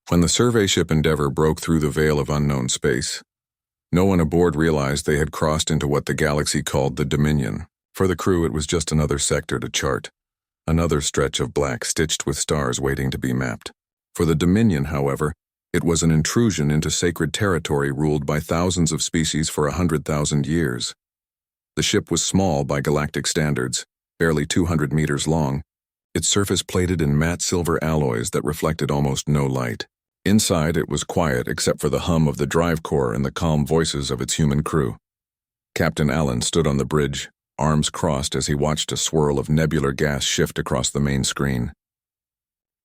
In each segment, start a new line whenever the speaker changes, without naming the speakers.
When the survey ship Endeavour broke through the veil of unknown space, no one aboard realized they had crossed into what the galaxy called the Dominion. For the crew, it was just another sector to chart, another stretch of black stitched with stars waiting to be mapped. For the Dominion, however, it was an intrusion into sacred territory ruled by thousands of species for 100,000 years. The ship was small by galactic standards, barely 200 meters long, its surface plated in matte silver alloys that reflected almost no light. Inside, it was quiet except for the hum of the drive core and the calm voices of its human crew. Captain Allen stood on the bridge, arms crossed as he watched a swirl of nebular gas shift across the main screen.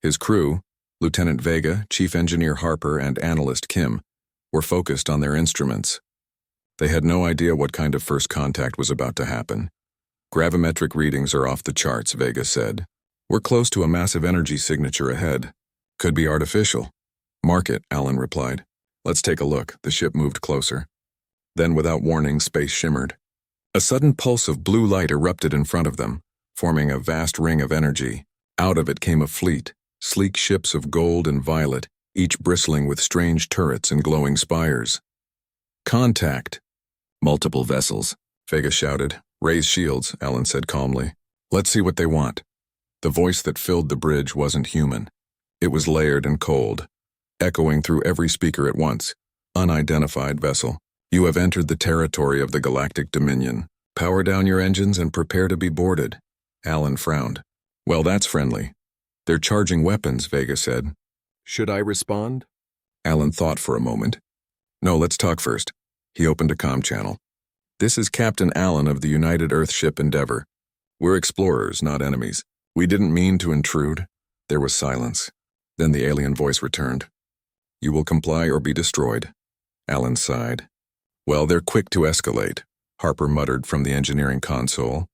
His crew, Lieutenant Vega, Chief Engineer Harper, and Analyst Kim, were focused on their instruments. They had no idea what kind of first contact was about to happen. Gravimetric readings are off the charts, Vega said. We're close to a massive energy signature ahead. Could be artificial. Mark it, Allen replied. Let's take a look. The ship moved closer. Then, without warning, space shimmered. A sudden pulse of blue light erupted in front of them, forming a vast ring of energy. Out of it came a fleet, sleek ships of gold and violet, each bristling with strange turrets and glowing spires. Contact! Multiple vessels, Vega shouted. Raise shields, Allen said calmly. Let's see what they want. The voice that filled the bridge wasn't human. It was layered and cold, echoing through every speaker at once. Unidentified vessel. You have entered the territory of the Galactic Dominion. Power down your engines and prepare to be boarded. Allen frowned. Well, that's friendly. They're charging weapons, Vega said. Should I respond? Allen thought for a moment. No, let's talk first. He opened a comm channel. This is Captain Allen of the United Earth ship Endeavour. We're explorers, not enemies. We didn't mean to intrude. There was silence. Then the alien voice returned. You will comply or be destroyed. Allen sighed. Well, they're quick to escalate, Harper muttered from the engineering console.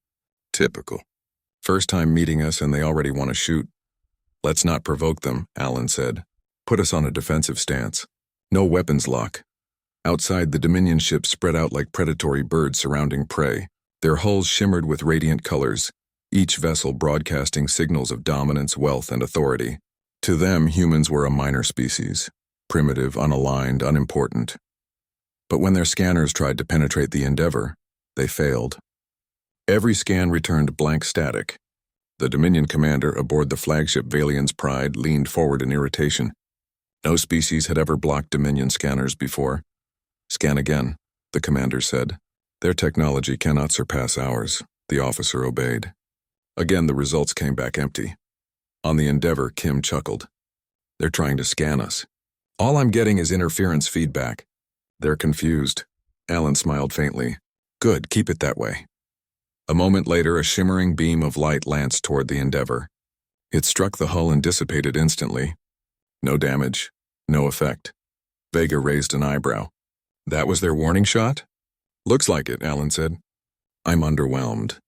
Typical. First time meeting us and they already want to shoot. Let's not provoke them, Allen said. Put us on a defensive stance. No weapons lock. Outside, the Dominion ships spread out like predatory birds surrounding prey. Their hulls shimmered with radiant colors, each vessel broadcasting signals of dominance, wealth, and authority. To them, humans were a minor species, primitive, unaligned, unimportant. But when their scanners tried to penetrate the Endeavour, they failed. Every scan returned blank static. The Dominion commander aboard the flagship Valian's Pride leaned forward in irritation. No species had ever blocked Dominion scanners before. Scan again, the commander said. Their technology cannot surpass ours. The officer obeyed. Again, the results came back empty. On the Endeavour, Kim chuckled. They're trying to scan us. All I'm getting is interference feedback. They're confused. Allen smiled faintly. Good, keep it that way. A moment later, a shimmering beam of light lanced toward the Endeavour. It struck the hull and dissipated instantly. No damage, no effect. Vega raised an eyebrow. That was their warning shot? Looks like it, Allen said. I'm underwhelmed.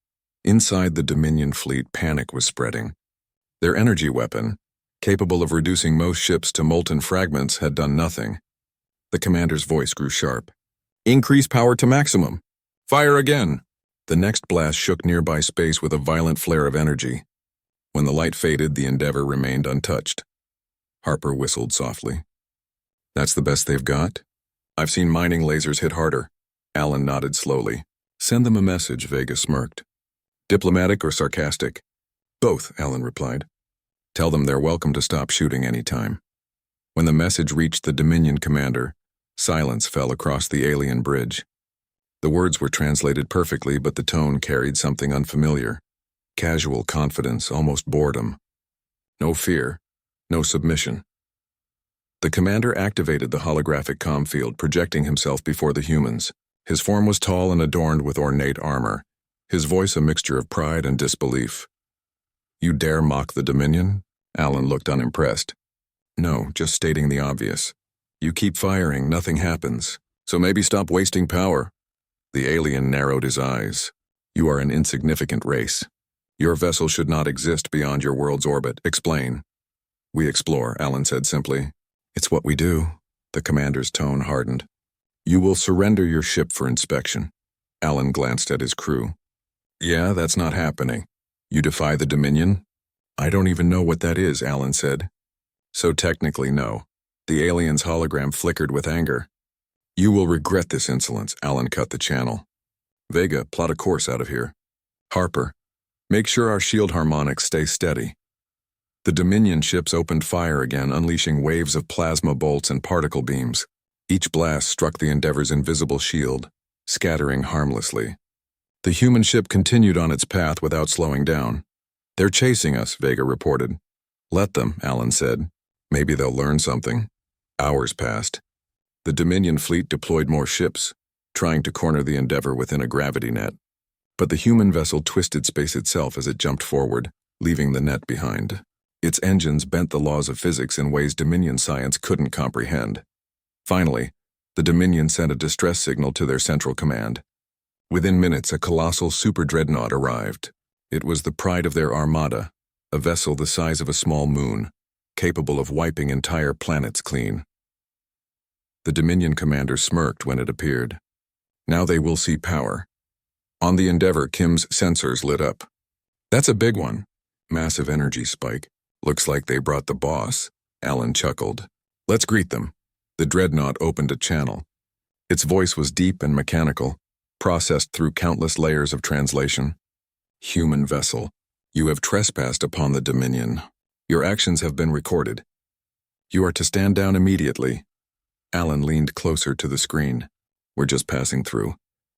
Inside the Dominion fleet, panic was spreading. Their energy weapon, capable of reducing most ships to molten fragments, had done nothing. The commander's voice grew sharp. Increase power to maximum. Fire again. The next blast shook nearby space with a violent flare of energy. When the light faded, the Endeavour remained untouched. Harper whistled softly. That's the best they've got? I've seen mining lasers hit harder. Allen nodded slowly. Send them a message, Vega smirked. Diplomatic or sarcastic? Both, Allen replied. Tell them they're welcome to stop shooting any time. When the message reached the Dominion commander, silence fell across the alien bridge. The words were translated perfectly, but the tone carried something unfamiliar. Casual confidence, almost boredom. No fear, no submission. The commander activated the holographic comm field, projecting himself before the humans. His form was tall and adorned with ornate armor, his voice a mixture of pride and disbelief. You dare mock the Dominion? Allen looked unimpressed. No, just stating the obvious. You keep firing, nothing happens. So maybe stop wasting power. The alien narrowed his eyes. You are an insignificant race. Your vessel should not exist beyond your world's orbit. Explain. We explore, Allen said simply. It's what we do. The commander's tone hardened. You will surrender your ship for inspection. Allen glanced at his crew. Yeah, that's not happening. You defy the Dominion? I don't even know what that is, Allen said. So technically, no. The alien's hologram flickered with anger. You will regret this insolence, Alan cut the channel. Vega, plot a course out of here. Harper, make sure our shield harmonics stay steady. The Dominion ships opened fire again, unleashing waves of plasma bolts and particle beams. Each blast struck the Endeavor's invisible shield, scattering harmlessly. The human ship continued on its path without slowing down. They're chasing us, Vega reported. Let them, Alan said. Maybe they'll learn something. Hours passed. The Dominion fleet deployed more ships, trying to corner the Endeavor within a gravity net. But the human vessel twisted space itself as it jumped forward, leaving the net behind. Its engines bent the laws of physics in ways Dominion science couldn't comprehend. Finally, the Dominion sent a distress signal to their central command. Within minutes, a colossal super-dreadnought arrived. It was the pride of their armada, a vessel the size of a small moon, capable of wiping entire planets clean. The Dominion commander smirked when it appeared. Now they will see power. On the Endeavor, Kim's sensors lit up. That's a big one. Massive energy spike. Looks like they brought the boss, Alan chuckled. Let's greet them. The dreadnought opened a channel. Its voice was deep and mechanical, processed through countless layers of translation. Human vessel, you have trespassed upon the Dominion. Your actions have been recorded. You are to stand down immediately. Alan leaned closer to the screen. We're just passing through.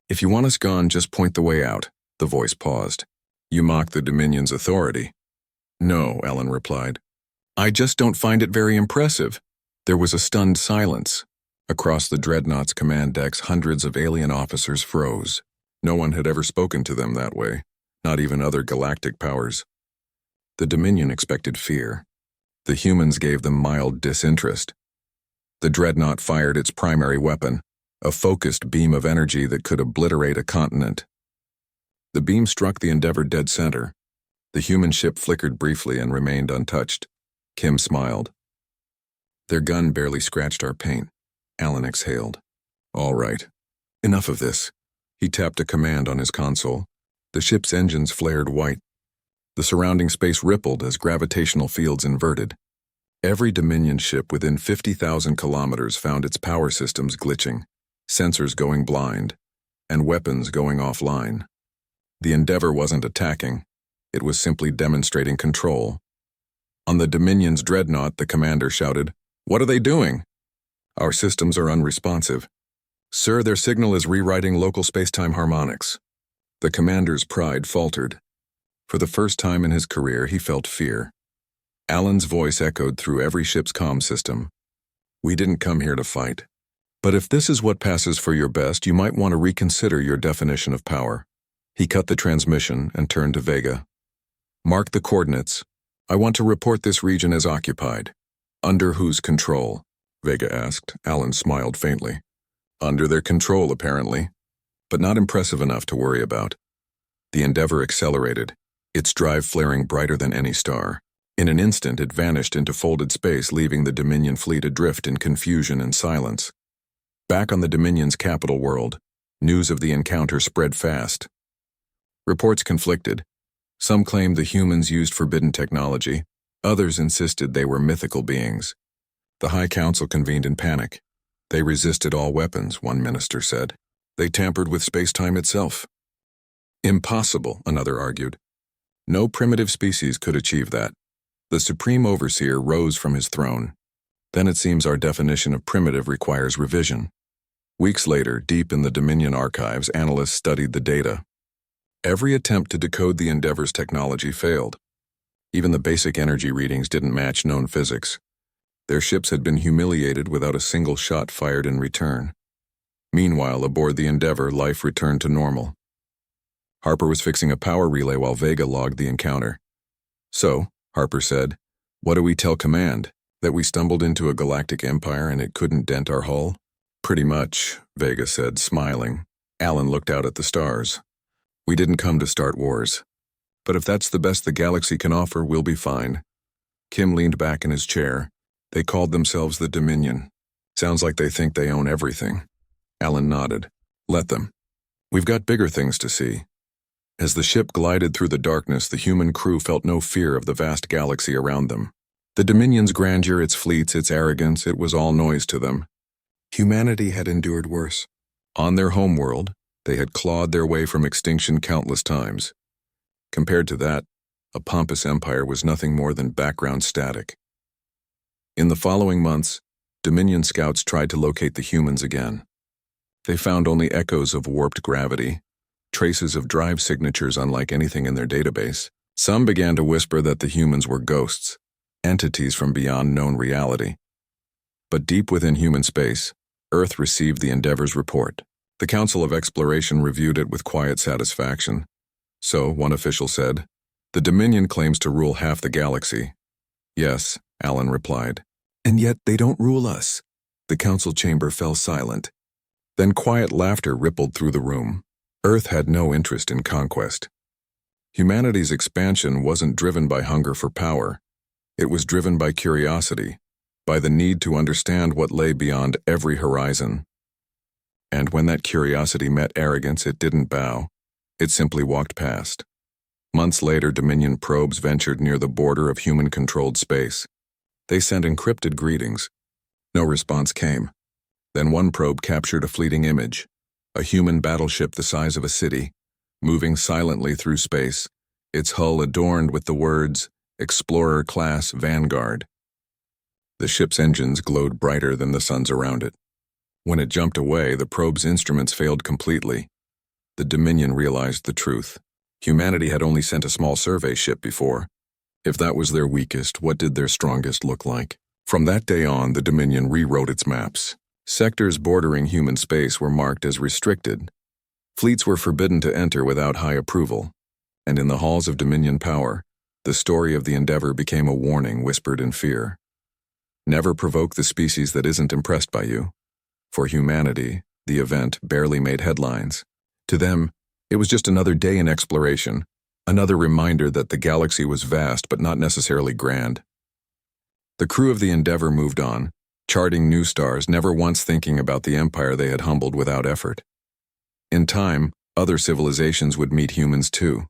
If you want us gone, just point the way out. The voice paused. You mock the Dominion's authority. No, Alan replied. I just don't find it very impressive. There was a stunned silence. Across the dreadnought's command decks, hundreds of alien officers froze. No one had ever spoken to them that way, not even other galactic powers. The Dominion expected fear. The humans gave them mild disinterest. The dreadnought fired its primary weapon, a focused beam of energy that could obliterate a continent. The beam struck the Endeavor dead center. The human ship flickered briefly and remained untouched. Kim smiled. Their gun barely scratched our paint. Alan exhaled. All right. Enough of this. He tapped a command on his console. The ship's engines flared white. The surrounding space rippled as gravitational fields inverted. Every Dominion ship within 50,000 kilometers found its power systems glitching, sensors going blind, and weapons going offline. The Endeavor wasn't attacking. It was simply demonstrating control. On the Dominion's dreadnought, the commander shouted, What are they doing? Our systems are unresponsive. Sir, their signal is rewriting local space-time harmonics. The commander's pride faltered. For the first time in his career, he felt fear. Alan's voice echoed through every ship's comm system. We didn't come here to fight. But if this is what passes for your best, you might want to reconsider your definition of power. He cut the transmission and turned to Vega. Mark the coordinates. I want to report this region as occupied. Under whose control? Vega asked. Alan smiled faintly. Under their control, apparently, but not impressive enough to worry about. The Endeavor accelerated, its drive flaring brighter than any star. In an instant, it vanished into folded space, leaving the Dominion fleet adrift in confusion and silence. Back on the Dominion's capital world, news of the encounter spread fast. Reports conflicted. Some claimed the humans used forbidden technology. Others insisted they were mythical beings. The High Council convened in panic. They resisted all weapons, one minister said. They tampered with space-time itself. Impossible, another argued. No primitive species could achieve that. The Supreme Overseer rose from his throne. Then it seems our definition of primitive requires revision. Weeks later, deep in the Dominion archives, analysts studied the data. Every attempt to decode the Endeavor's technology failed. Even the basic energy readings didn't match known physics. Their ships had been humiliated without a single shot fired in return. Meanwhile, aboard the Endeavor, life returned to normal. Harper was fixing a power relay while Vega logged the encounter. So, Harper said, what do we tell Command? That we stumbled into a galactic empire and it couldn't dent our hull? Pretty much, Vega said, smiling. Alan looked out at the stars. We didn't come to start wars. But if that's the best the galaxy can offer, we'll be fine. Kim leaned back in his chair. They called themselves the Dominion. Sounds like they think they own everything. Alan nodded. Let them. We've got bigger things to see. As the ship glided through the darkness, the human crew felt no fear of the vast galaxy around them. The Dominion's grandeur, its fleets, its arrogance, it was all noise to them. Humanity had endured worse. On their homeworld, they had clawed their way from extinction countless times. Compared to that, a pompous empire was nothing more than background static. In the following months, Dominion scouts tried to locate the humans again. They found only echoes of warped gravity, traces of drive signatures unlike anything in their database. Some began to whisper that the humans were ghosts, entities from beyond known reality. But deep within human space, Earth received the Endeavor's report. The Council of Exploration reviewed it with quiet satisfaction. So, one official said, "The Dominion claims to rule half the galaxy." "Yes," Alan replied. "And yet they don't rule us." The council chamber fell silent. Then quiet laughter rippled through the room. Earth had no interest in conquest. Humanity's expansion wasn't driven by hunger for power. It was driven by curiosity, by the need to understand what lay beyond every horizon. And when that curiosity met arrogance, it didn't bow. It simply walked past. Months later, Dominion probes ventured near the border of human-controlled space. They sent encrypted greetings. No response came. Then one probe captured a fleeting image, a human battleship the size of a city, moving silently through space, its hull adorned with the words, Explorer-class Vanguard. The ship's engines glowed brighter than the suns around it. When it jumped away, the probe's instruments failed completely. The Dominion realized the truth. Humanity had only sent a small survey ship before. If that was their weakest, what did their strongest look like? From that day on, the Dominion rewrote its maps. Sectors bordering human space were marked as restricted. Fleets were forbidden to enter without high approval. And in the halls of Dominion power, the story of the Endeavor became a warning whispered in fear. Never provoke the species that isn't impressed by you. For humanity, the event barely made headlines. To them, it was just another day in exploration, another reminder that the galaxy was vast but not necessarily grand. The crew of the Endeavor moved on, charting new stars, never once thinking about the empire they had humbled without effort. In time, other civilizations would meet humans too.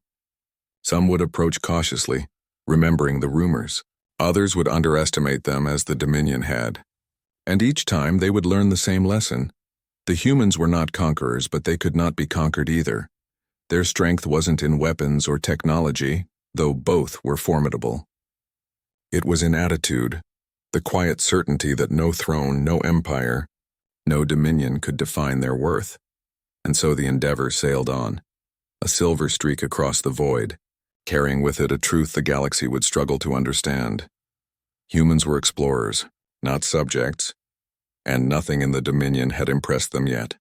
Some would approach cautiously, remembering the rumors. Others would underestimate them as the Dominion had. And each time they would learn the same lesson. The humans were not conquerors, but they could not be conquered either. Their strength wasn't in weapons or technology, though both were formidable. It was in attitude, the quiet certainty that no throne, no empire, no dominion could define their worth. And so the Endeavor sailed on, a silver streak across the void, carrying with it a truth the galaxy would struggle to understand. Humans were explorers, not subjects, and nothing in the Dominion had impressed them yet.